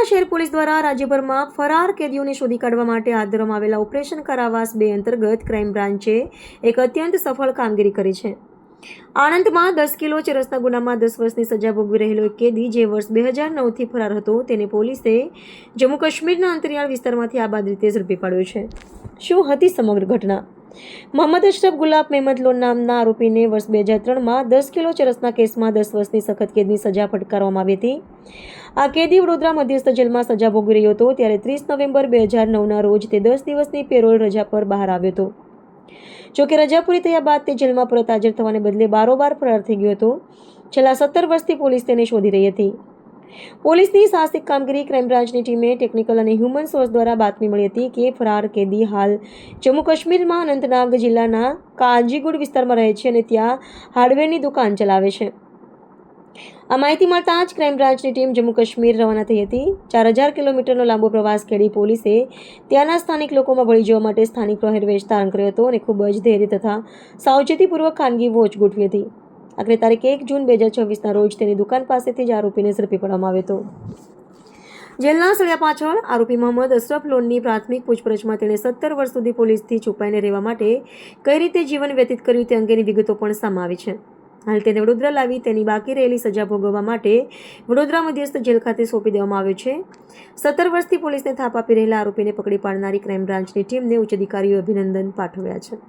વડોદરા શહેર પોલીસ દ્વારા રાજ્યભરમાં ફરાર કેદીઓને શોધી કાઢવા માટે હાથ ધરવામાં આવેલા ઓપરેશન કારાવાસ 2 અંતર્ગત ક્રાઇમ બ્રાન્ચે એક અત્યંત સફળ કામગીરી કરી છે. આણંદમાં 10 કિલો ચરસના ગુનામાં 10 વર્ષની સજા ભોગવી રહેલો એક કેદી જે વર્ષ 2009થી ફરાર હતો તેને પોલીસે જમ્મુ કાશ્મીરના અંતરિયાળ વિસ્તારમાંથી આબાદ રીતે ઝડપી પાડ્યો છે. શું હતી સમગ્ર ઘટના? મોહમ્મદ અશરફ ગુલાબ મહેમદ લોન નામના આરોપીને વર્ષ 2003માં 10 કિલો ચરસના કેસમાં 10 વર્ષની સખત કેદની સજા ફટકારવામાં આવી હતી. આ કેદી વડોદરા મધ્યસ્થ જેલમાં સજા ભોગવી રહ્યો હતો ત્યારે 30 નવેમ્બર 2009ના રોજ તે 10 દિવસની પેરોલ રજા પર બહાર આવ્યો હતો. જોકે રજા પૂરી થયા બાદ તે જેલમાં પરત હાજર થવાને બદલે બારોબાર ફરાર થઈ ગયો હતો. છેલ્લા 17 વર્ષથી પોલીસ તેને શોધી રહી હતી. પોલીસની સાહસિક કામગીરી ક્રાઇમ બ્રાન્ચની ટીમે ટેકનિકલ અને હ્યુમન સોર્સ દ્વારા બાતમી મળી હતી કે ફરાર કેદી હાલ જમ્મુ કાશ્મીરમાં અનંતનાગ જિલ્લાના કાજીગુડ વિસ્તારમાં રહે છે અને ત્યાં હાર્ડવેરની દુકાન ચલાવે છે. આ માહિતી મળતા જ ક્રાઇમ બ્રાન્ચની ટીમ જમ્મુ કાશ્મીર રવાના થઈ હતી. 4000 કિલોમીટરનો લાંબો પ્રવાસ ખેડી પોલીસે ત્યાંના સ્થાનિક લોકોમાં ભળી જવા માટે સ્થાનિક પહેરવેશ ધારણ કર્યો હતો અને ખૂબ જ ધૈર્ય તથા સાવચેતીપૂર્વક ખાનગી વોચ ગોઠવી હતી. આખરે તારીખ 1 જૂન 2026ના રોજ તેની દુકાન પાસેથી જ આરોપીને ઝડપી પાડવામાં આવ્યો હતો. જેલના સળિયા પાછળ આરોપી મોહમ્મદ અશરફ લોનની પ્રાથમિક પૂછપરછમાં તેણે 17 વર્ષ સુધી પોલીસથી છુપાઈને રહેવા માટે કઈ રીતે જીવન વ્યતીત કર્યું તે અંગેની વિગતો પણ સામે આવી છે. હાલ તેને વડોદરા લાવી તેની બાકી રહેલી સજા ભોગવવા માટે વડોદરા મધ્યસ્થ જેલ ખાતે સોંપી દેવામાં આવ્યો છે. 17 વર્ષથી પોલીસને થાપ આપી રહેલા આરોપીને પકડી પાડનારી ક્રાઇમ બ્રાન્ચની ટીમને ઉચ્ચ અધિકારીઓએ અભિનંદન પાઠવ્યા છે.